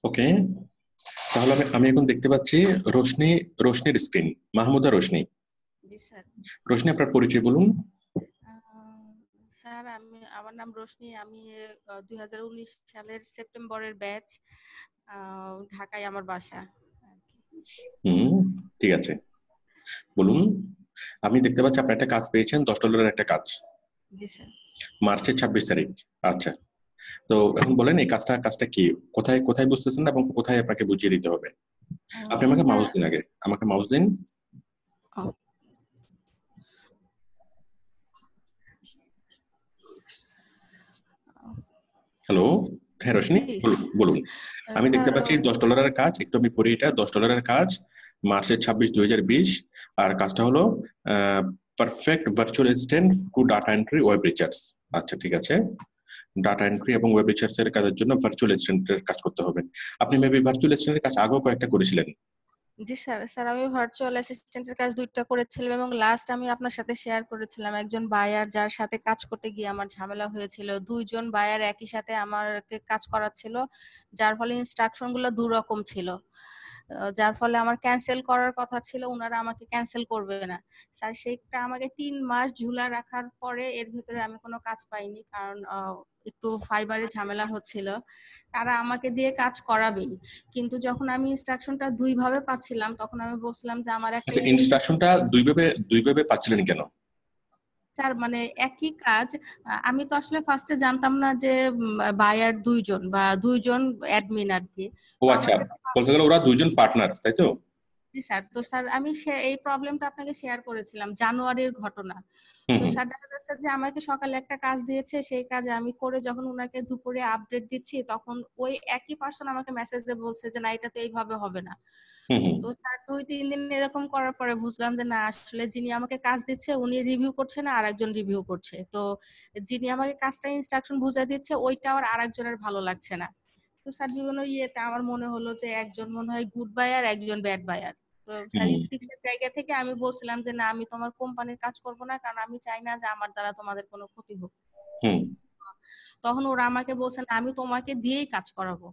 ওকে, তাহলে আমি এখন দেখতে পাচ্ছি রোশনি, রোশনির স্ক্রিন। মাহমুদা রোশনি। জি স্যার। রোশনি, আপনার পরিচয় বলুন। স্যার, আমার নাম রোশনি। আমি 2019 সালের সেপ্টেম্বরের ব্যাচ। ঢাকায় আমার বাসা। ঠিক আছে, বলুন। আমি দেখতে পাচ্ছি আপনি একটা কাজ পেয়েছেন, $10 একটা কাজ। জি স্যার। মার্চের 26 তারিখ। আচ্ছা, তো এখন বলেন এই কাজটা কি, কোথায় কোথায় বুঝতেছেন না এবং কোথায় আপনাকে বুঝিয়ে দিতে হবে? আপনি আমাকে মাউস দিন, আগে আমাকে মাউস দিন। হ্যালো, হ্যাঁ রোশনি, বলুন। আমি দেখতে পাচ্ছি $10 কাজ, একটু আমি পড়ি। এটা $10 কাজ, মার্চের 26, 2020। আর কাজটা হলো perfect virtual assistant two data entry web research. আচ্ছা ঠিক আছে, ডাটা এন্ট্রি এবং ওয়েব রিসার্চ এর কাজের জন্য ভার্চুয়াল অ্যাসিস্ট্যান্টের কাজ করতে হবে। আপনি মেবি ভার্চুয়াল অ্যাসিস্ট্যান্টের কাজ আগেও কয়েকটা করেছিলেন। জি স্যার। স্যার, আমি ভার্চুয়াল অ্যাসিস্ট্যান্টের কাজ 2টা করেছিলাম এবং লাস্ট আমি আপনার সাথে শেয়ার করেছিলাম একজন বায়ার যার সাথে কাজ করতে গিয়ে আমার ঝামেলা হয়েছিল। 2জন বায়ার একই সাথে আমাকে কাজ করাচ্ছিল, যার ফলে ইনস্ট্রাকশন গুলো 2 রকম ছিল। যার ফলে আমার ক্যান্সেল করার কথা ছিল, ওনারা আমাকে ক্যান্সেল করবে না। স্যার, সেটা আমাকে 3 মাস ঝুলা রাখার পরে এর ভিতরে আমি কোনো কাজ পাইনি, কারণ একটু ফাইবারে ঝামেলা হচ্ছিল। তারা আমাকে দিয়ে কাজ করাবেই, কিন্তু যখন আমি ইনস্ট্রাকশনটা 2 ভাবে পাচ্ছিলাম তখন আমি বলছিলাম যে আমার একটা ইনস্ট্রাকশনটা দুই ভাবে পাচ্ছিলেন কেন? স্যার, মানে একই কাজ। আমি তো আসলে ফার্স্টে জানতাম না যে বায়ার 2জন বা 2জন অ্যাডমিন আর কি। ও আচ্ছা, বলতে গেলে ওরা 2জন পার্টনার, তাই তো? জি স্যার। তো স্যার, আমি এই প্রবলেমটা আপনাকে শেয়ার করেছিলাম, জানুয়ারির ঘটনা। তো স্যার, দেখা যাচ্ছে যে আমাকে সকালে একটা কাজ দিয়েছে, সেই কাজে আমি করে যখন ওনাকে দুপুরে আপডেট দিচ্ছি তখন ওই একই পার্সন আমাকে মেসেজে বলছে যে না, এটা তো এইভাবে হবে না। তো স্যার, 2-3 দিন এরকম করার পরে বুঝলাম যে না, আসলে যিনি আমাকে কাজ দিচ্ছে উনি রিভিউ করছে না, আরেকজন রিভিউ করছে। তো যিনি আমাকে কাজটা ইনস্ট্রাকশন বুঝিয়ে দিচ্ছে ওইটা আরেকজনের ভালো লাগছে না। তো স্যার, বিভিন্ন ইয়েতে আমার মনে হলো যে একজন মনে হয় গুড বায়ার, একজন ব্যাড বায়ার। তো স্যার, ইথিক্সের জায়গা থেকে আমি বলছিলাম যে না, আমি তোমার কোম্পানির কাজ করব না, কারণ আমি চাই না যে আমার দ্বারা তোমাদের কোনো ক্ষতি হোক। তখন ওরা আমাকে বলছে না, আমি তোমাকে দিয়েই কাজ করাবো।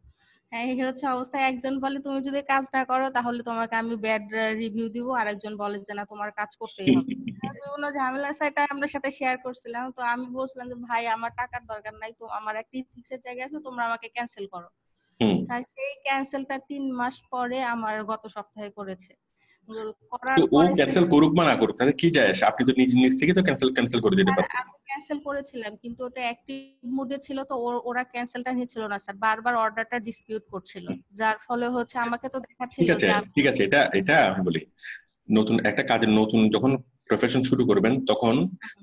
হ্যাঁ, এই হচ্ছে অবস্থা। একজন বলে তুমি যদি কাজ না করো তাহলে তোমাকে আমি ব্যাড রিভিউ দিব, আরেকজন বলে যে না, তোমার কাজ করতেই হবে। বিভিন্ন ঝামেলার সাথে আমরা সাথে শেয়ার করছিলাম। তো আমি বলছিলাম যে ভাই, আমার টাকার দরকার নাই, তো আমার একটা ইথিক্সের জায়গা আছে, তোমরা আমাকে ক্যান্সেল করো। স্যার, সেই ক্যান্সেলটা 3 মাস পরে আমার গত সপ্তাহে করেছে। করার ও পরে ক্যান্সেল করুক বা না করুক, তাহলে কি যায় আসে? আপনি তো নিজ থেকে তো ক্যান্সেল করে দিতে পারতেন। আমি ক্যান্সেল করেছিলাম, কিন্তু ওটা অ্যাক্টিভ মোডে ছিল, তো ওরা ক্যান্সেলটা নিচ্ছিল না স্যার, বারবার অর্ডারটা ডিসপিউট করছিল, যার ফলে হচ্ছে আমাকে তো দেখাচ্ছিল যে ঠিক আছে, এটা এটা আমি বলি, নতুন একটা কাজের নতুন যখন প্রফেশন শুরু করবেন তখন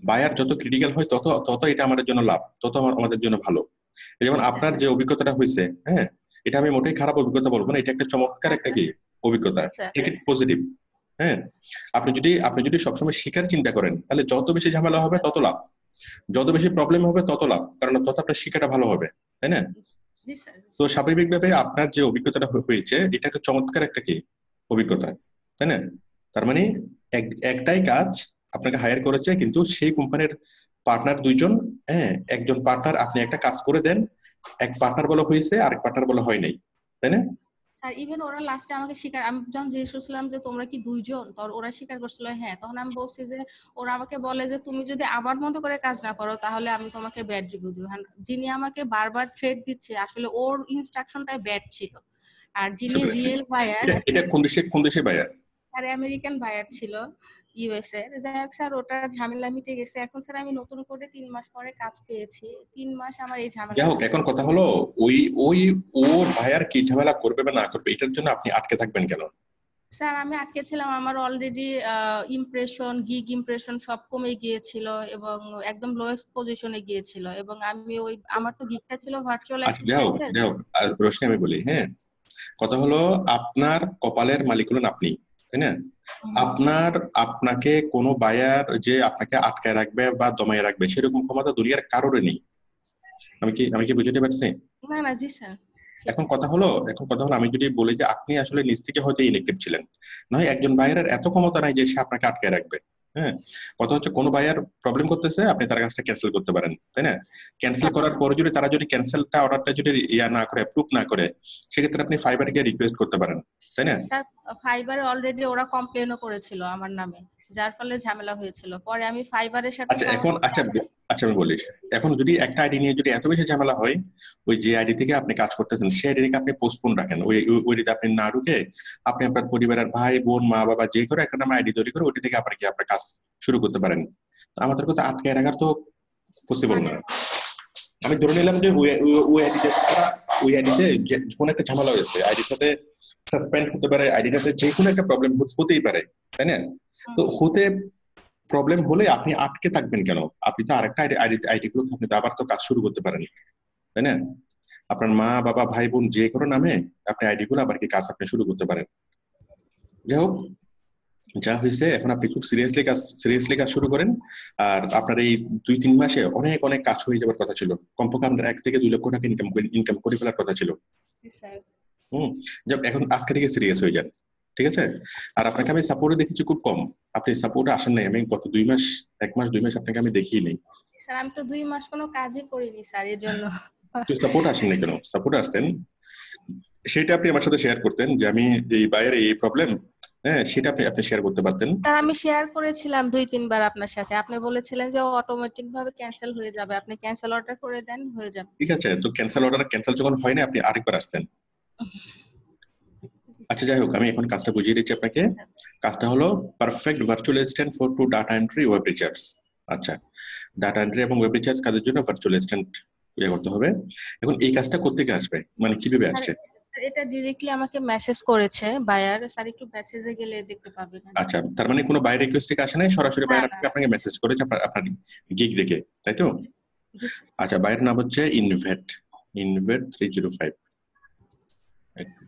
বায়ার যত ক্রিটিক্যাল হয় তত তত এটা আমাদের জন্য লাভ, তত আমাদের জন্য ভালো। যেমন আপনার যে অভিজ্ঞতাটা হয়েছে, হ্যাঁ, এটা আমি মোটেই খারাপ অভিজ্ঞতা বলবো না, এটা একটা চমৎকার একটা কি অভিজ্ঞতা, টেক ইট পজিটিভ। হ্যাঁ, আপনি যদি সবসময় শিকার চিন্তা করেন তাহলে যত বেশি ঝামেলা হবে তত লাভ, যত বেশি প্রবলেম হবে তত লাভ, কারণ তত আপনার শিক্ষাটা ভালো হবে, তাই না? তো স্বাভাবিকভাবে আপনার যে অভিজ্ঞতাটা হয়েছে এটা একটা চমৎকার একটা কি অভিজ্ঞতা, তাই না? তার মানে একটাই কাজ আপনাকে হায়ার করেছে, কিন্তু সেই কোম্পানির পার্টনার 2জন। হ্যাঁ, একজন পার্টনার আপনি একটা কাজ করে দেন, এক পার্টনার বলা হয়েছে, আরেক পার্টনার বলা হয় নাই, তাই না? স্যার, ইভেন ওরা লাস্টে আমাকে স্বীকার, আমি যখন জিজ্ঞেস করছিলাম যে তোমরা কি 2জন, তখন ওরা স্বীকার করছিল হ্যাঁ। তখন আমি বলছি যে ওরা আমাকে বলে যে তুমি যদি আবার মতো করে কাজ না করো তাহলে আমি তোমাকে ব্যাড রিভিউ দিব। যিনি আমাকে বারবার থ্রেট দিচ্ছে আসলে ওর ইনস্ট্রাকশনটাই ব্যাড ছিল, আর যিনি রিয়েল বায়ার, এটা কোন দেশে বায়ার? আর আমেরিকান বায়ার ছিল, ইউএসএ। যাই হোক স্যার, ওটা ঝামেলা মিটে গেছে। এখন স্যার আমি নতুন করে 3 মাস পরে কাজ পেয়েছি। 3 মাস আমার এই ঝামেলা। যাই হোক, এখন কথা হলো ওই ওই ও বায়ার কি ঝামেলা করবে বা না করবে এটার জন্য আপনি আটকে থাকবেন কেন? স্যার, আমি আটকে ছিলাম, আমার অলরেডি গিগ ইমপ্রেশন সব কমে গিয়েছিল এবং একদম লোয়েস্ট পজিশনে গিয়েছিল, এবং আমি আমার তো গিগটা ছিল ভার্চুয়াল অ্যাসিস্ট্যান্টের। যাই হোক রোশনি, আমি বলি, হ্যাঁ, কথা হলো আপনার কপালের মালিক হলেন আপনি, তাই না? আপনাকে কোনো বায়ার যে আপনাকে আটকায় রাখবে বা দমায় রাখবে সেরকম ক্ষমতা দুনিয়ার কারোর নেই। আমি কি বুঝতে পারছি? না না, জি স্যার। এখন কথা হলো আমি যদি বলি যে আপনি আসলে নিজ থেকে হয়তো ইনএক্টিভ ছিলেন, নয় একজন বায়ারের এত ক্ষমতা নাই যে সে আপনাকে আটকায় রাখবে, হ্যাঁ, কথা হচ্ছে কোনো বায়ার প্রবলেম করতেছে, আপনি তার কাজটা ক্যান্সেল করতে পারেন, তাই না? ক্যান্সেল করার পরে যদি তারা যদি ক্যান্সেলটা অর্ডারটা যদি ইয়া না করে, অ্যাপ্রুভ না করে, সেক্ষেত্রে আপনি ফাইবারে গিয়ে রিকোয়েস্ট করতে পারেন, তাই না? স্যার ফাইবারে অলরেডি ওরা কমপ্লেনও করেছিল আমার নামে, যার ফলে ঝামেলা হয়েছিল। পরে আমি ফাইবারের সাথে আচ্ছা এখন আচ্ছা আমি বলি, এখন যদি একটা আইডি নিয়ে যদি এত বেশি ঝামেলা হয়, ওই যে আইডি থেকে আপনি কাজ করতেছেন সেই আইডি থেকে আপনি পোস্টপোন রাখেন, ওইটিতে আপনি না ঢুকে আপনি আপনার পরিবারের ভাই বোন মা বাবা যে করে একটা নাম আইডি তৈরি করে ওইটি থেকে আপনার কি আপনার কাজ শুরু করতে পারেন। তো আমাদের কথা আটকে রাখার তো পসিবল না। আমি ধরে নিলাম যে ওই আইডিতে ওই আইডিতে কোনো একটা ঝামেলা হয়েছে, আইডির সাথে সাসপেন্ড হতে পারে, আইডিটাতে যে কোনো একটা প্রবলেম হতেই পারে, তাই না? তো হতে প্রবলেম হলে আপনি আটকে থাকবেন কেন? আপনি তো আরেকটা আইডি গুলো আপনি তো আবার তো কাজ শুরু করতে পারেন, তাই না? আপনার মা বাবা ভাই বোন যে কোনো নামে আপনি আইডি গুলো আবার কি কাজ আপনি শুরু করতে পারেন। যাই হোক, যা হয়েছে এখন আপনি খুব সিরিয়াসলি কাজ শুরু করেন। আর আপনার এই 2-3 মাসে অনেক অনেক কাজ হয়ে যাওয়ার কথা ছিল, কমপক্ষে আপনার 1 থেকে 2 লক্ষ টাকা ইনকাম করে ফেলার কথা ছিল। এখন আজকে থেকে সিরিয়াস হয়ে যান, ঠিক আছে? আর আপনাকে আমি সাপোর্টে দেখেছি খুব কম, আপনি সাপোর্টে আসেন নাই। আমি গত 2 মাস 1 মাস 2 মাস আপনাকে আমি দেখিই নেই স্যার। আমি তো 2 মাস কোনো কাজই করিনি স্যার, এর জন্য। তো সাপোর্ট আসেন নাই কেন? সাপোর্টে আসতেন, সেটা আপনি আমার সাথে শেয়ার করতেন যে আমি এই বাইরে এই প্রবলেম, হ্যাঁ সেটা আপনি শেয়ার করতে পারতেন। স্যার আমি শেয়ার করেছিলাম 2-3 বার আপনার সাথে, আপনি বলেছিলেন যে অটোমেটিক ভাবে ক্যান্সেল হয়ে যাবে, আপনি ক্যান্সেল অর্ডার করে দেন, হয়ে যাবে। ঠিক আছে, তো ক্যান্সেল যখন হয় না আপনি আরেকবার আসতেন। আচ্ছা যাই হোক, আমি এখন কাজটা বুঝিয়ে দিচ্ছি আপনাকে। কাজটা হলো perfect virtual assistant for to data entry web recharge. আচ্ছা, ডাটা এন্ট্রি এবং ওয়েব রিচার্জ কাজের জন্য ভার্চুয়াল অ্যাসিস্ট্যান্ট ইয়ে করতে হবে। এখন এই কাজটা করতে কি আসবে, মানে কিভাবে আসছে? এটা ডিরেক্টলি আমাকে মেসেজ করেছে বায়ার স্যার, একটু মেসেজে গেলে দেখতে পাবেন। আচ্ছা, তার মানে কোনো বাইরে রিকোয়েস্ট থেকে আসে নাই, সরাসরি বাইরে আপনাকে মেসেজ করেছে আপনার গিগ দেখে, তাই তো? আচ্ছা, বাইরের নাম হচ্ছে ইনভেট 305।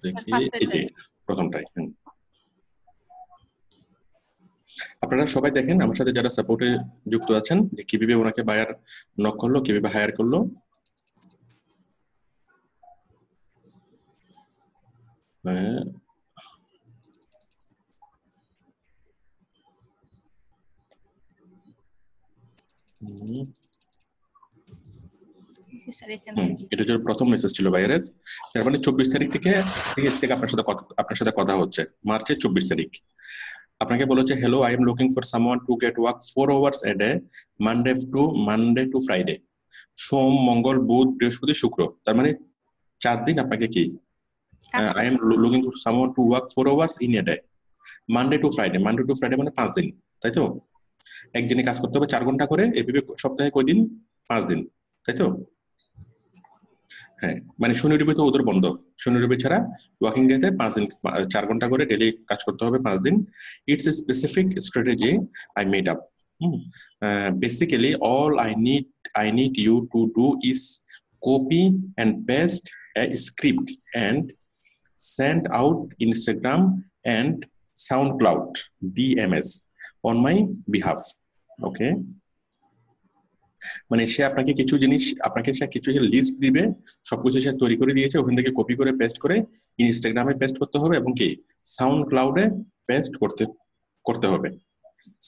দেখি এই যে প্রথমটাই। আপনারা সবাই দেখেন আমার সাথে যারা সাপোর্টে যুক্ত আছেন যে কিভাবে ওনাকে বায়ার নক করলো, কিভাবে হায়ার করলো। এটা হচ্ছে প্রথম মেসেজ ছিল বায়ারের। তার মানে 24 তারিখ থেকে আপনার সাথে কথা হচ্ছে, মার্চের 24 তারিখ। আপনাকে বলেছে, hello, I am looking for someone to get work 4 hours a day, Monday to Friday. সোম মঙ্গল বুধ বৃহস্পতি শুক্র, তার মানে 4 দিন আপনাকে কি I am looking for someone to work 4 hours in a day, Monday to Friday মানে 5 দিন, তাই তো? একদিনে কাজ করতে হবে 4 ঘন্টা করে, এভাবে সপ্তাহে কয় দিন? 5 দিন, তাই তো? হ্যাঁ, মানে শনি রবি তো ওদের বন্ধ, শনি রবি ছাড়া ওয়ার্কিং ডেতে 5 দিন 4 ঘন্টা করে ডেইলি কাজ করতে হবে 5 দিন। It's a specific strategy I made up. Basically all I need you to do is copy and paste a script and send out Instagram and SoundCloud DMS on my behalf. Okay, মানে সে আপনাকে কিছু list দিবে, সবকিছু সে তৈরি করে দিয়েছে, ওখান থেকে কপি করে পেস্ট করে ইনস্টাগ্রামে পেস্ট করতে হবে এবং কি সাউন্ড ক্লাউডে পেস্ট করতে হবে।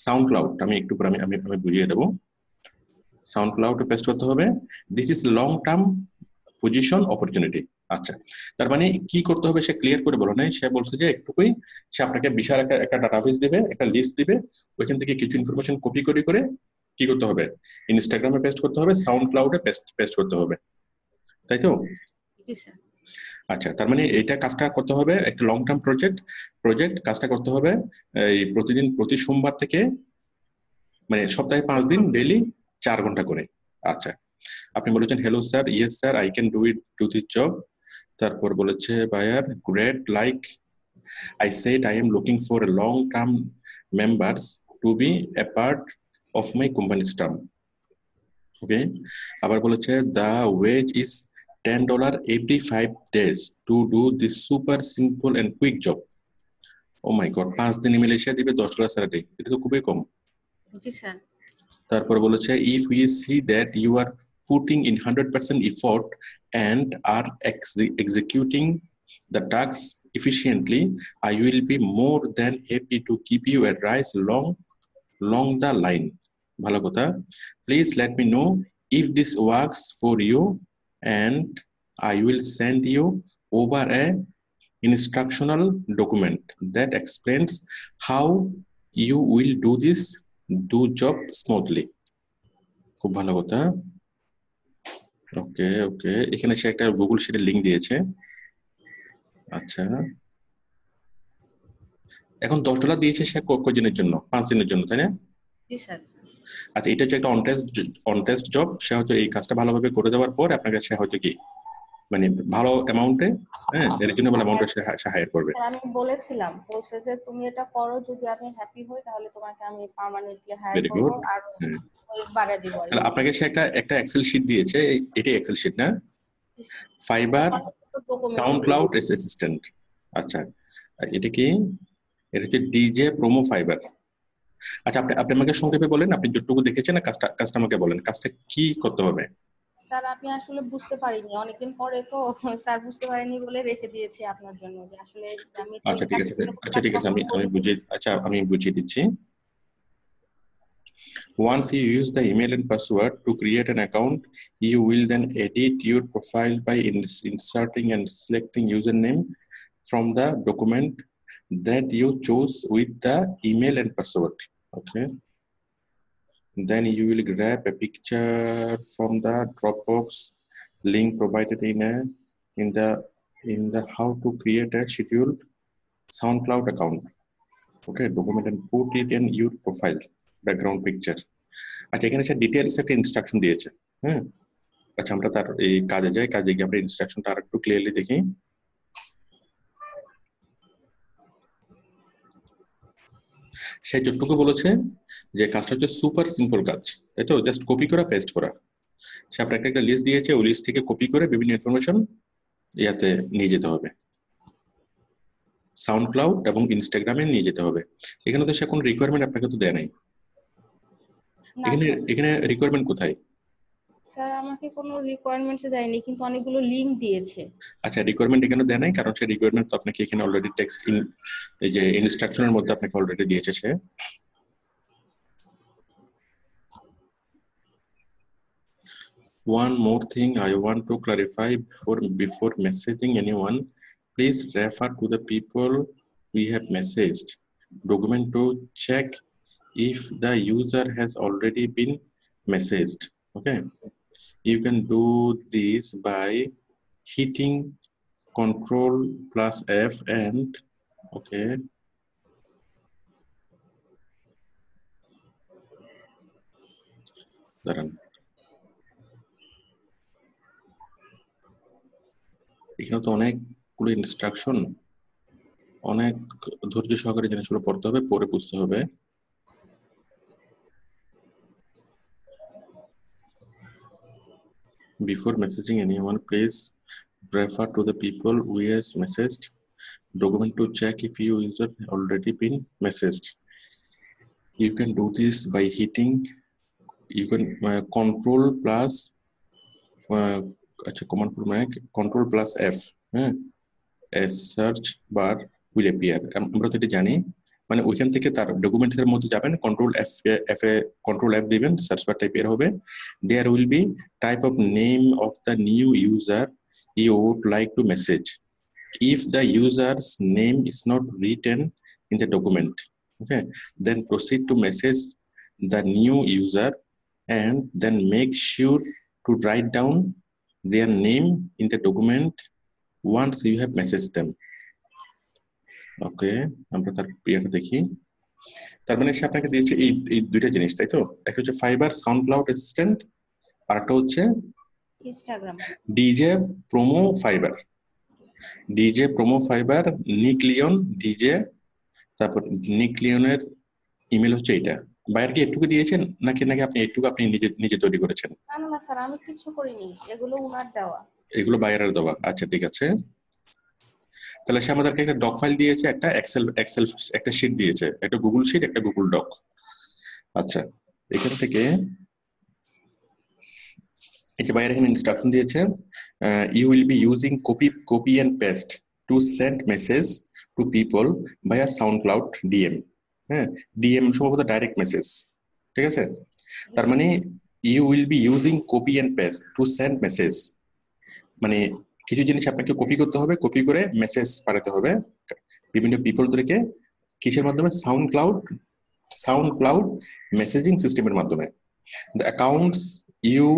সাউন্ড ক্লাউড আমি একটু পরে আমি বুঝিয়ে দেবো। সাউন্ড ক্লাউডে পেস্ট করতে হবে। This is long term position opportunity. আচ্ছা, তার মানে কি করতে হবে সে ক্লিয়ার করে বলে নাই, সে বলছে যে একটুকুই সে আপনাকে বিশাল একটা ডাটাবেস দিবে, একটা লিস্ট দিবে, ওইখান থেকে কিছু ইনফরমেশন কপি করে কি করতে হবে, ইনস্টাগ্রামে পেস্ট করতে হবে, সাউন্ড ক্লাউডে পেস্ট করতে হবে, তাই তো? আচ্ছা, তার মানে এইটা কাজটা করতে হবে, একটা লং টার্ম প্রজেক্ট কাজটা করতে হবে এই প্রতি সোমবার থেকে, মানে সপ্তাহে 5 দিন ডেইলি 4 ঘন্টা করে। আচ্ছা, আপনি বলেছেন hello sir, yes sir, I can do this job. তারপর বলেছে buyer great, like I said I am looking for a long term members to be a part of my company staff. Okay, আবার বলেছে the wage is $10 every 5 days to do this super simple and quick job. Oh my god, 5 দিনে Malaysia দিবে $10 salary, এটা তো খুবই কম। জি sir. তারপর বলেছে if we see that you are putting in 100% effort and are executing the tasks efficiently, I will be more than happy to give you a rise along the line, ভালো কথা, please let me know if this works for you and I will send you over a instructional document that explains how you will do job smoothly. খুব ভালো কথা। ওকে ওকে, এখানে সে একটা Google শিটের link দিয়েছে। আচ্ছা, এখন $10 দিয়েছে সে কয়দিনের জন্য? 5 দিনের জন্য, তাই না? জি স্যার। আচ্ছা, এটা হচ্ছে একটা অন টেস্ট জব। সে হয়তো এই কাজটা ভালোভাবে করে দেওয়ার পর আপনাকে সে হয়তো কি মানে ভালো অ্যামাউন্টে, হ্যাঁ, রিজনেবল অ্যামাউন্টে সে হায়ার করবে। আমি বলেছিলাম, বলছে যে তুমি এটা করো, যদি আমি হ্যাপি হই তাহলে তোমাকে আমি পার্মানেন্টলি হায়ার ভেরি করব গুড। আর হ্যাঁ, বাড়া দিব আর তাহলে আপনাকে সে একটা এক্সেল শিট দিয়েছে, এটাই এক্সেল শিট না? কি। ফাইবার ডকুমেন্টও সাউন্ড দিয়ে ক্লাউড অ্যাসিস্ট্যান্ট। আচ্ছা, আর এটা কি? এটা হচ্ছে ডিজে প্রোমো ফাইবার। আচ্ছা, আপনি আমাকে সংক্ষেপে বলেন, আপনি যতটুকু দেখেছেন কাজটা আমাকে বলেন, কাজটা কি করতে হবে? স্যার আমি আসলে বুঝতে পারিনি, অনেকদিন পরে তো স্যার বুঝতে পারিনি বলে রেখে দিয়েছি আপনার জন্য, যে আসলে আমি আচ্ছা ঠিক আছে, আচ্ছা ঠিক আছে, আমি বুঝিয়ে দিচ্ছি। Once you use the email and password to create an account, you will then edit your profile by inserting and selecting username from the document that you chose with the email and password. Okay. Then you will grab a picture from the Dropbox link provided in the how to create a scheduled SoundCloud account. Okay, document and put it in your profile background picture. আচ্ছা, এখানে সে details একটা instruction দিয়েছে। হ্যাঁ, আচ্ছা আমরা তার এই কাজে যাই, কাজে গিয়ে আমরা ইনস্ট্রাকশনটা আরেকটু ক্লিয়ারলি দেখি। সে যতটুকু বলেছে যে কাজটা হচ্ছে সুপার সিম্পল কাজ, তাই তো? জাস্ট কপি করা, পেস্ট করা। সে আপনাকে একটা লিস্ট দিয়েছে, ওই লিস্ট থেকে কপি করে বিভিন্ন ইনফরমেশন ইয়াতে নিয়ে যেতে হবে, সাউন্ড ক্লাউড এবং ইনস্টাগ্রামে নিয়ে যেতে হবে। এখানে তো সে কোনো রিকোয়ারমেন্ট আপনাকে তো দেয় নাই। এখানে রিকোয়ারমেন্ট কোথায়? স্যার আমাকে কোনো রিকোয়ারমেন্টস দেয়নি, কিন্তু অনেকগুলো লিংক দিয়েছে। আচ্ছা, রিকোয়ারমেন্ট এখানে দেয় নাই, কারণ সে রিকোয়ারমেন্ট তো আপনাকে এখানে অলরেডি টেক্সট এই যে ইনস্ট্রাকশনের মধ্যে আপনাকে অলরেডি দিয়েছে সে। One more thing I want to clarify before messaging anyone, please refer to the people we have messaged document to check if the user has already been messaged. Okay, you can do this by hitting Ctrl+F and okay, দাঁড়ান, এখানে তো অনেকগুলো instruction, অনেক ধৈর্য সহকারে জিনিসগুলো পড়তে হবে, পড়ে বুঝতে হবে। Before messaging anyone, please refer to the people we has messaged document to check if your user already been messaged. You can do this by hitting Control+F, a search bar will appear. আমরা তো এটা জানি, মানে ওইখান থেকে তার ডকুমেন্টসের মধ্যে যাবেন, Control+F দিবেন, সার্চ বার টাইপের হবে। There will be type of name of the new user you would like to message. If the user's name is not written in the document, okay, then proceed to message the new user and then make sure to write down their name in the document once you have messaged them. ওকে, আমরা তার প্রিয়াটা দেখি। তার মানে সে আপনাকে দিয়েছে এই দুইটা জিনিস, তাই তো? একটা হচ্ছে ফাইবার সাউন্ড ক্লাউড অ্যাসিস্ট্যান্ট, আর একটা হচ্ছে Instagram DJ promo fibre. DJ promo fibre, নিক লিওন ডিজে, তারপর নিক লিওনের ইমেল হচ্ছে এটা। বাইরে কি এটুকু দিয়েছেন নাকি আপনি এটুকু আপনি নিজে তৈরি করেছেন? না স্যার, আমি কিছু করিনি, এগুলো উনার দেওয়া। এগুলো বাইরের দেওয়া। আচ্ছা ঠিক আছে, তাহলে সে আমাদেরকে একটা ডক ফাইল দিয়েছে, একটা এক্সেল একটা শিট দিয়েছে, একটা গুগল শিট, একটা গুগল ডক। আচ্ছা, এখান থেকে এই যে বাইরে এখানে ইনস্ট্রাকশন দিয়েছে, you will be using copy and paste to send message to people via SoundCloud DM. হ্যাঁ, ডিএম সম্ভবত ডাইরেক্ট মেসেজ, ঠিক আছে? তার মানে you will be using copy and paste to send message, মানে কিছু জিনিস আপনাকে কপি করতে হবে, কপি করে মেসেজ পাঠাতে হবে বিভিন্ন পিপলদেরকে, কিসের মাধ্যমে? সাউন্ড ক্লাউড মেসেজিং সিস্টেমের মাধ্যমে। The accounts you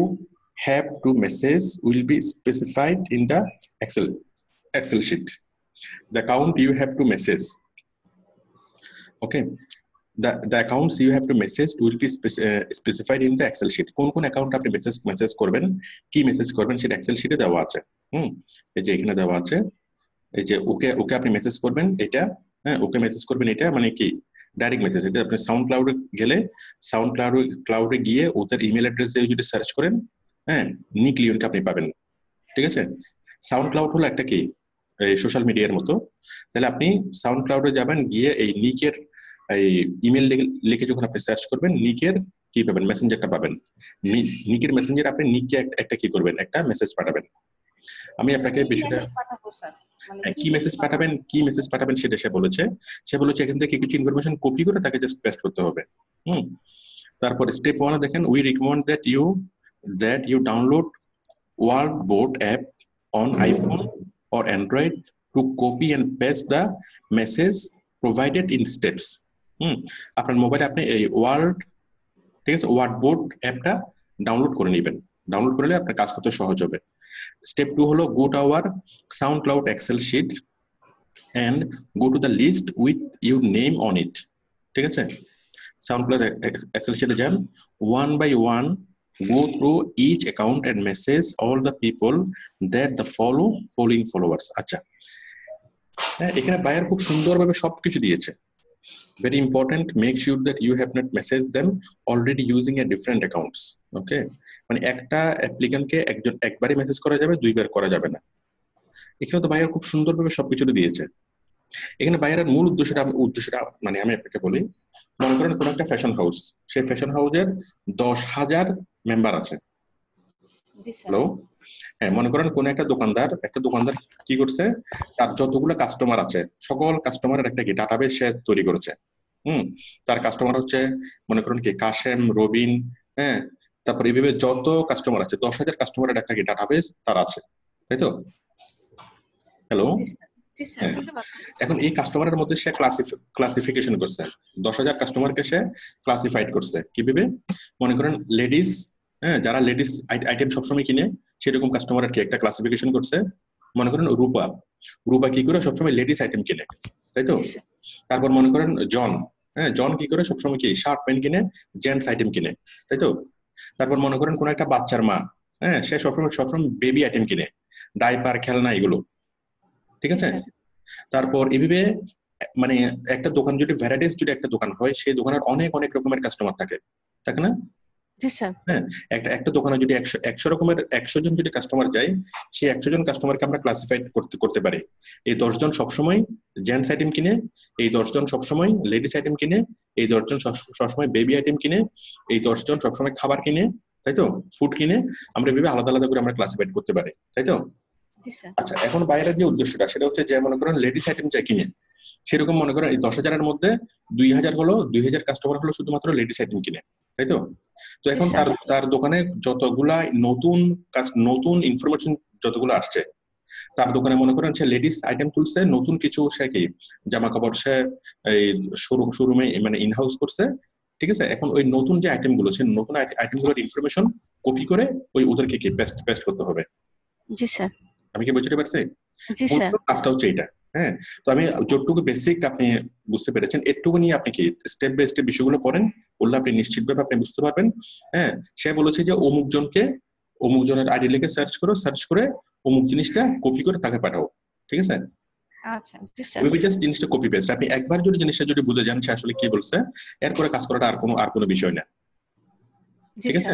have to message will be specified in the Excel sheet. The account you have to message, okay, the accounts you have to message will be specified in the Excel sheet. কোন account আপনি message করবেন, কি message করবেন সেটা Excel শিটে দেওয়া আছে। এই যে এখানে দেওয়া আছে, এই যে ওকে ওকে আপনি মেসেজ করবেন এটা, হ্যাঁ ওকে মেসেজ করবেন এটা মানে কি ডাইরেক্ট মেসেজ। এটা আপনি সাউন্ড ক্লাউডে গেলে ক্লাউডে গিয়ে ওদের ইমেল অ্যাড্রেস দিয়ে যদি সার্চ করেন, হ্যাঁ নিক লিওনকে আপনি পাবেন, ঠিক আছে? সাউন্ড ক্লাউড হলো একটা কি সোশ্যাল মিডিয়ার মতো। তাহলে আপনি সাউন্ড ক্লাউডে যাবেন, গিয়ে এই নিকের এই ইমেল লিখে যখন আপনি সার্চ করবেন, নিকের কি পাবেন? মেসেঞ্জারটা পাবেন। নিকের মেসেঞ্জার আপনি নিককে একটা কি করবেন? একটা মেসেজ পাঠাবেন। আমি আপনাকে বিষয়টা কি মেসেজ পাঠাবেন সেটা সে বলেছে এখান থেকে কিছু ইনফরমেশন কপি করে তাকে জাস্ট পেস্ট করতে হবে। তারপর স্টেপ 1 দেখেন, we recommend that you download Wordboard app on iPhone or Android to copy and paste the message provided in steps. আপনার মোবাইলে আপনি এই ঠিক আছে ওয়ার্ডবোর্ড অ্যাপটা ডাউনলোড করে নেবেন। ডাউনলোড করলে আপনার কাজ করতে সহজ হবে। Step 2 হলো go to our SoundCloud Excel sheet and go to the list with your name on it, ঠিক আছে? SoundCloud Excel sheet যান, one by one go through each account and message all the people that the following followers। আচ্ছা, হ্যাঁ এখানে buyer খুব সুন্দরভাবে সবকিছু দিয়েছে। Very important, make sure that you have not messaged them already using a different accounts, okay? মানে একটা অ্যাপ্লিক্যান্টকে একবারই মেসেজ করা যাবে, দুইবার করা যাবে না। এখানে তো বায়ার খুব সুন্দরভাবে সবকিছু দিয়েছে। এখানে বায়ারের মূল উদ্দেশ্যটা মানে আমি আপনাকে বলি, মনে করেন কোন একটা ফ্যাশন হাউস, সেই ফ্যাশন হাউসের 10,000 মেম্বার আছে। হ্যালো, হ্যাঁ মনে করেন কোন একটা দোকানদার কি করছে, তার যতগুলো কাস্টমার আছে সকল কাস্টমারের একটা কি ডাটাবেস সে তৈরি করেছে। তার কাস্টমার হচ্ছে মনে করেন কি কাশেম, রবিন, হ্যাঁ তারপর এইভাবে যত কাস্টমার আছে 10,000 কাস্টমারের একটা কি ডাটাবেস তার আছে, তাই তো? হ্যালো, এখন এই কাস্টমারের মধ্যে সে ক্লাসিফিকেশন করছে, 10,000 কাস্টমারকে সে ক্লাসিফাইড করছে কিভাবে? মনে করেন লেডিস, হ্যাঁ যারা লেডিস আইটেম সবসময় কিনে সেরকম কাস্টমারের কি একটা ক্লাসিফিকেশন করছে। মনে করেন রূপা কি করে সবসময় লেডিস আইটেম কিনে, তাই তো? তারপর মনে করেন জন কি করে সবসময় কি শার্ট প্যান্ট কিনে, জেন্টস আইটেম কিনে, তাই তো? তারপর মনে করেন কোন একটা বাচ্চার মা, হ্যাঁ সে সবসময় বেবি আইটেম কিনে, ডাইপার, খেলনা এগুলো, ঠিক আছে? তারপর এভাবে মানে একটা দোকান যদি ভ্যারাইটিস যদি একটা দোকান হয়, সেই দোকানের অনেক রকমের কাস্টমার থাকে না? হ্যাঁ, একটা দোকানে যদি 100 রকমের 100 জন যদি কাস্টমার যায়, সেই 100 জন কাস্টমারকে আমরা ক্লাসিফাইড করতে পারি। এই 10 জন সবসময় জেন্টস আইটেম কিনে, এই 10 জন সবসময় লেডিস আইটেম কিনে, এই 10 জন সবসময় বেবি আইটেম কিনে, এই 10 জন সবসময় খাবার কিনে, তাই তো? ফুড কিনে। আমরা এভাবে আলাদা করে আমরা ক্লাসিফাইড করতে পারি, তাই তো? আচ্ছা, এখন বাইরের যে উদ্দেশ্যটা সেটা হচ্ছে যে মনে করেন লেডিস আইটেম যা কিনে, সেরকম মনে করেন এই 10,000-এর মধ্যে 2,000 কাস্টমার হলো শুধুমাত্র লেডিস আইটেম কিনে, তাই তো? তো এখন তার দোকানে যতগুলা নতুন ইনফরমেশন যতগুলো আসছে, তার দোকানে মনে করেন সে লেডিস আইটেম তুলছে, নতুন কিছু সে কি জামা কাপড় সে এই শোরুমে মানে ইনহাউস করছে, ঠিক আছে? এখন ওই নতুন যে আইটেম গুলো, সে নতুন আইটেম গুলোর ইনফরমেশন কপি করে ওদেরকে কি পেস্ট করতে হবে। জি স্যার, আমি কি বুঝতে পারছি? জি স্যার। কাজটা হচ্ছে এটা। হ্যাঁ, তো আমি যতটুকু বেসিক আপনি বুঝতে পেরেছেন, এটুকু নিয়ে আপনি কি স্টেপ বাই স্টেপ বিষয়গুলো পড়েন, বললে আপনি নিশ্চিতভাবে আপনি বুঝতে পারবেন। হ্যাঁ, সে বলেছে যে অমুক জনের আইডি লিখে সার্চ করে অমুক জিনিসটা কপি করে তাকে পাঠাও, ঠিক আছে? আচ্ছা, জি স্যার। ওই জাস্ট জিনিসটা কপি পেস্ট, আপনি একবার যদি জিনিসটা যদি বুঝে যান সে আসলে কি বলছে, এরপরে কাজ করাটা আর কোনো বিষয় না। ঠিক আছে?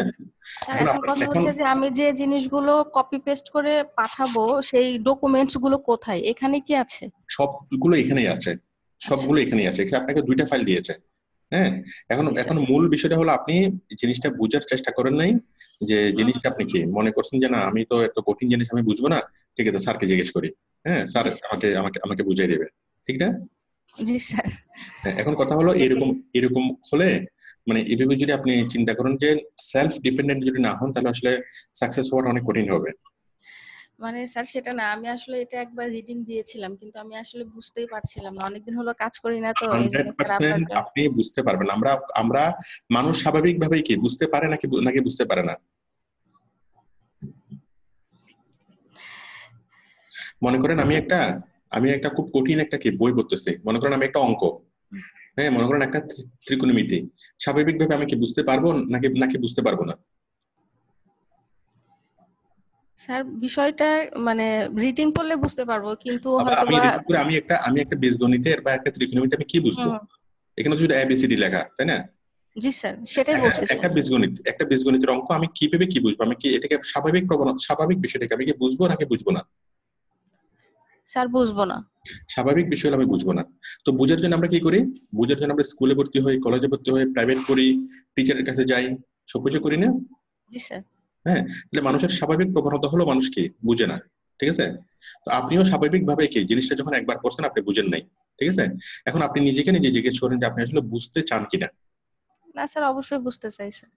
এখন কথা হচ্ছে যে আমি যে জিনিসগুলো কপি পেস্ট করে পাঠাবো, সেই ডকুমেন্টস গুলো কোথায়? এখানে কি আছে? সবগুলো এখানেই আছে, সবগুলো এখানেই আছে। আপনাকে 2টা ফাইল দিয়েছে। হ্যাঁ, এখন মূল বিষয়টা হলো আপনি জিনিসটা বুঝার চেষ্টা করেন নাই, যে জিনিসটা আপনি কি মনে করছেন যে না আমি তো এত কঠিন জিনিস আমি বুঝবো না, ঠিক আছে স্যারকে জিজ্ঞেস করি, হ্যাঁ স্যার আমাকে বুঝিয়ে দেবে, ঠিক না? জি স্যার। এখন কথা হলো এরকম এরকম হলে মানে এভাবে যদি আপনি চিন্তা করেন যে সেলফ ডিপেন্ডেন্ট যদি না হন তাহলে আসলে সাকসেস হওয়াটা অনেক কঠিন হবে। মানে স্যার সেটা না, আমি আসলে এটা একবার রিডিং দিয়েছিলাম কিন্তু আমি আসলে বুঝতেই পারছিলাম না, অনেকদিন হলো কাজ করি না তো এই জন্য স্যার আপনার 100% আপনি বুঝতে পারবেন। আমরা আমরা মানুষ স্বাভাবিকভাবেই কি বুঝতে পারে নাকি নাকি বুঝতে পারে না। মনে করেন আমি একটা খুব কঠিন একটা কি বই পড়তেছি, মনে করেন আমি একটা অঙ্ক, হ্যাঁ মনে করেন একটা ত্রিকোণমিতি, স্বাভাবিকভাবে আমি কি বুঝতে পারবো নাকি নাকি বুঝতে পারবো না? স্যার বিষয়টা মানে রিডিং পড়লে বুঝতে পারবো কিন্তু আবার আমি হয়তোবা। রিডিং করে আমি একটা বীজগণিতের বা একটা ত্রিকোণমিতি আমি কি বুঝবো? হুম। এখানে তো শুধু এবিসিডি লেখা, তাই না? জি স্যার, সেটাই হ্যাঁ, বলছি স্যার। একটা বীজগণিতের অঙ্ক আমি কিভাবে কি বুঝবো? আমি কি এটাকে স্বাভাবিক প্রবণতা, স্বাভাবিক বিষয়টাকে আমি কি বুঝবো নাকি বুঝবো না? স্যার বুঝবো না। স্বাভাবিক বিষয় হলে আমি বুঝবো না। তো বুঝার জন্য আমরা কি করি? বুঝার জন্য আমরা স্কুলে ভর্তি হই, কলেজে ভর্তি হই, প্রাইভেট করি, টিচারের কাছে যাই, সবকিছু করি না? জি স্যার। হ্যাঁ, তাহলে মানুষের স্বাভাবিক প্রবণতা হলো মানুষ কি বুঝে না। ঠিক আছে? তো আপনিও স্বাভাবিক ভাবে কি জিনিসটা যখন একবার করছেন আপনি বুঝেন নাই। ঠিক আছে? এখন আপনি নিজেকে নিজে জিজ্ঞেস করেন যে আপনি আসলে বুঝতে চান কিনা। না স্যার, অবশ্যই বুঝতে চাই স্যার।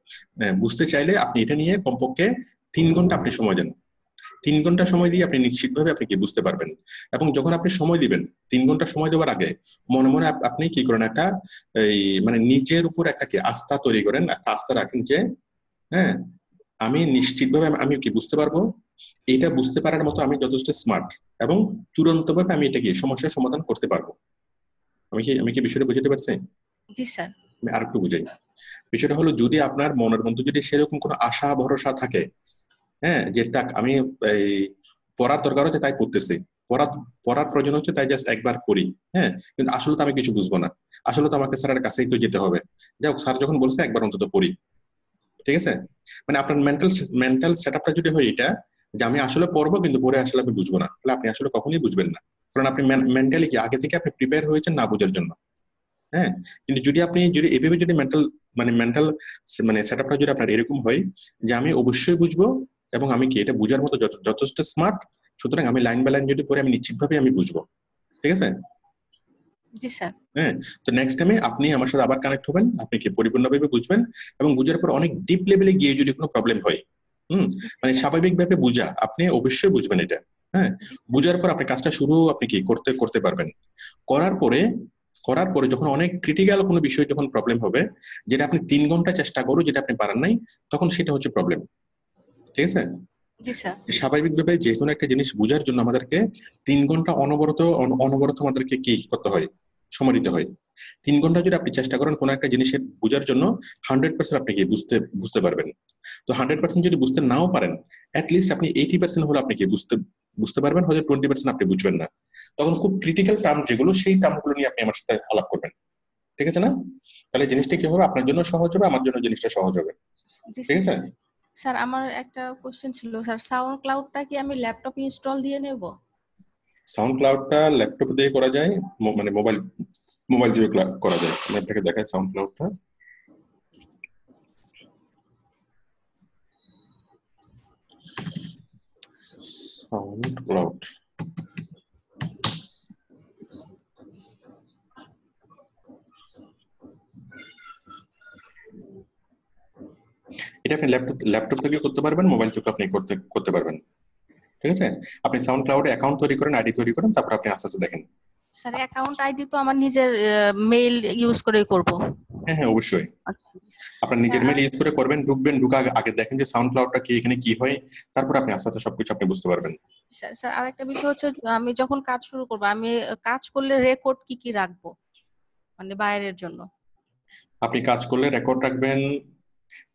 বুঝতে চাইলে আপনি এটা নিয়ে কমপক্ষে 3 ঘন্টা আপনি সময় দেন। 3 ঘন্টা সময় দিয়ে আপনি নিশ্চিতভাবে আপনি কি বুঝতে পারবেন। এবং যখন আপনি সময় দিবেন, 3 ঘন্টা সময় দেওয়ার আগে মনে মনে আপনি কি করেন একটা এই মানে নিজের উপর একটা কি আস্থা তৈরি করেন, একটা আস্থা রাখেন যে হ্যাঁ আমি নিশ্চিতভাবে আমি কি বুঝতে পারবো, এটা বুঝতে পারার মতো আমি যথেষ্ট স্মার্ট এবং চূড়ান্তভাবে আমি এটা কি সমস্যার সমাধান করতে পারবো। আমি কি বিষয়টা বুঝতে পারছি? জি স্যার। আমি আরেকটু বুঝাই। বিষয়টা হলো যদি আপনার মনের মধ্যে যদি সেরকম কোনো আশা ভরসা থাকে, হ্যাঁ যে তাক আমি এই পড়ার দরকার হচ্ছে তাই পড়তেছি, পড়ার পড়ার প্রয়োজন হচ্ছে তাই জাস্ট একবার পড়ি, হ্যাঁ কিন্তু আসলে তো আমি কিছু বুঝবো না, আসলে তো আমাকে স্যারের কাছেই তো যেতে হবে, যাই হোক স্যার যখন বলছে একবার অন্তত পড়ি। ঠিক আছে? মানে আপনার মেন্টাল সেটআপটা যদি হয় এটা যে আমি আসলে পড়বো কিন্তু পড়ে আসলে আমি বুঝবো না, তাহলে আপনি আসলে কখনোই বুঝবেন না। কারণ আপনি মেন্টালি কি আগে থেকে আপনি প্রিপেয়ার হয়েছেন না বুঝার জন্য। হ্যাঁ, কিন্তু যদি আপনি যদি এভাবে যদি মেন্টাল মানে সেটআপটা যদি আপনার এরকম হয় যে আমি অবশ্যই বুঝবো এবং আমি কি এটা বুঝার মতো যথেষ্ট স্মার্ট, সুতরাং আমি লাইন বাই লাইন যদি পড়ে আমি নিশ্চিতভাবে আমি বুঝবো। ঠিক আছে? জি স্যার। হ্যাঁ, তো নেক্সট টাইমে আপনি আমার সাথে আবার কানেক্ট হবেন, আপনি কি পরিপূর্ণভাবে বুঝবেন এবং বুঝার পর অনেক ডিপ লেভেলে গিয়ে যদি কোনো প্রবলেম হয়, মানে স্যার। স্বাভাবিকভাবে বুঝা আপনি অবশ্যই বুঝবেন এটা। হ্যাঁ, জি বুঝার পর আপনি কাজটা শুরু আপনি কি করতে করতে পারবেন। করার পরে করার পরে যখন অনেক ক্রিটিক্যাল কোনো বিষয় যখন প্রবলেম হবে, যেটা আপনি 3 ঘন্টা চেষ্টা করো যেটা আপনি পারেন নাই, তখন সেটা হচ্ছে প্রবলেম। ঠিক আছে? জি স্যার। স্বাভাবিকভাবে যে কোনো একটা জিনিস বোঝার জন্য আমাদেরকে 3 ঘন্টা অনবরত অনবরত আমাদেরকে কি করতে হয়, সময় দিতে হয়। 3 ঘন্টা যদি আপনি চেষ্টা করেন কোনো একটা জিনিসের বোঝার জন্য, 100% আপনি কি বুঝতে বুঝতে পারবেন। তো 100% যদি বুঝতে নাও পারেন, লিস্ট আপনি 80% হলে আপনি কি বুঝতে বুঝতে পারবেন, হয়তো 20% আপনি বুঝবেন না। তখন খুব ক্রিটিক্যাল টার্ম যেগুলো সেই টার্মগুলো নিয়ে আপনি আমার সাথে আলাপ করবেন। ঠিক আছে না? তাহলে জিনিসটা কি হবে, আপনার জন্য সহজ হবে, আমার জন্য জিনিসটা সহজ হবে। জি ঠিক আছে? স্যার, আমার একটা কোশ্চেন ছিল স্যার, সাউন্ড ক্লাউডটা কি আমি ল্যাপটপ ইনস্টল দিয়ে নেব? সাউন্ড ক্লাউডটা ল্যাপটপ দিয়ে করা যায়, মানে মোবাইল মোবাইল দিয়ে করা যায়। আমি আপনাকে দেখাই সাউন্ড ক্লাউডটা। সাউন্ড ক্লাউড এটা আপনি ল্যাপটপ থেকে করতে পারবেন, মোবাইল থেকে আপনি করতে করতে পারবেন। ঠিক আছে? আপনি সাউন্ড ক্লাউডে অ্যাকাউন্ট তৈরি করেন, আইডি তৈরি করেন, তারপর আপনি আস্তে আস্তে দেখেন। স্যার অ্যাকাউন্ট আইডি তো আমার নিজের মেইল ইউজ করেই করব। হ্যাঁ হ্যাঁ অবশ্যই। আচ্ছা আপনার স্যার। নিজের মেল ইউজ করে করবেন, ঢুকবেন, ঢুকে আগে আগে দেখেন যে সাউন্ড ক্লাউডটা কি, এখানে কি হয়, তারপর আপনি আস্তে আস্তে সবকিছু আপনি বুঝতে পারবেন। স্যার স্যার আরেকটা বিষয় হচ্ছে, আমি যখন কাজ শুরু করব আমি কাজ করলে রেকর্ড কি কি রাখবো মানে বাইরের জন্য? আপনি কাজ করলে রেকর্ড রাখবেন।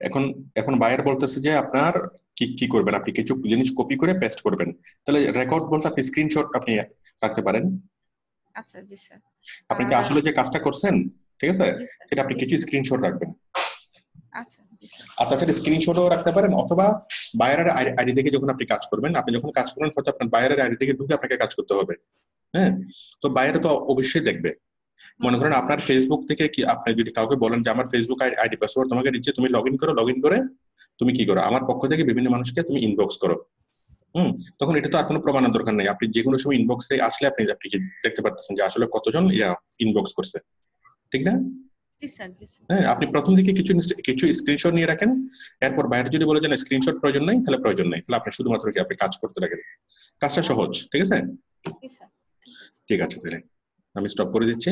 এখন এখন বায়ার বলতেছে যে আপনার কি কি করবেন, আপনি কিছু জিনিস কপি করে পেস্ট করবেন, তাহলে রেকর্ড বলতে আপনি স্ক্রিনশট আপনি রাখতে পারেন। আচ্ছা জি স্যার। আপনি কি আর আসলে যে কাজটা করছেন, ঠিক আছে, জি স্যার। সেটা আপনি জি কিছু স্যার। স্ক্রিনশট রাখবেন। আচ্ছা জি স্যার। আর তাছাড়া স্ক্রিনশটও রাখতে পারেন, অথবা বায়ারের আইডি থেকে যখন আপনি কাজ করবেন, আপনি যখন কাজ করবেন হয়তো আপনার বায়ারের আইডি থেকে ঢুকে আপনাকে কাজ করতে হবে। হ্যাঁ, তো বাইরে তো অবশ্যই দেখবে। হুম মনে হুম। করেন আপনার ফেসবুক থেকে কি আপনি যদি কাউকে বলেন যে আমার ফেসবুক আইডি পাসওয়ার্ড তোমাকে দিচ্ছে, তুমি লগ ইন করো, লগ ইন করে তুমি কি করো আমার পক্ষ থেকে বিভিন্ন মানুষকে তুমি ইনবক্স করো। তখন এটা তো আর কোনো প্রমাণের দরকার নেই, আপনি যে কোনো সময় ইনবক্সে আসলে আপনি আপনি দেখতে পাচ্ছেন যে আসলে কতজন ইনবক্স করছে, ঠিক না? জি স্যার, জি স্যার। হ্যাঁ, আপনি প্রথম দিকে কিছু স্ক্রিনশট নিয়ে রাখেন, এরপর বাইরে যদি বলে যে স্ক্রিনশট প্রয়োজন নাই, তাহলে প্রয়োজন নাই, তাহলে আপনি শুধুমাত্র কি আপনি কাজ করতে লাগেন, কাজটা সহজ, ঠিক আছে? জি স্যার। ঠিক আছে, তাহলে আমি স্টপ করে দিচ্ছি।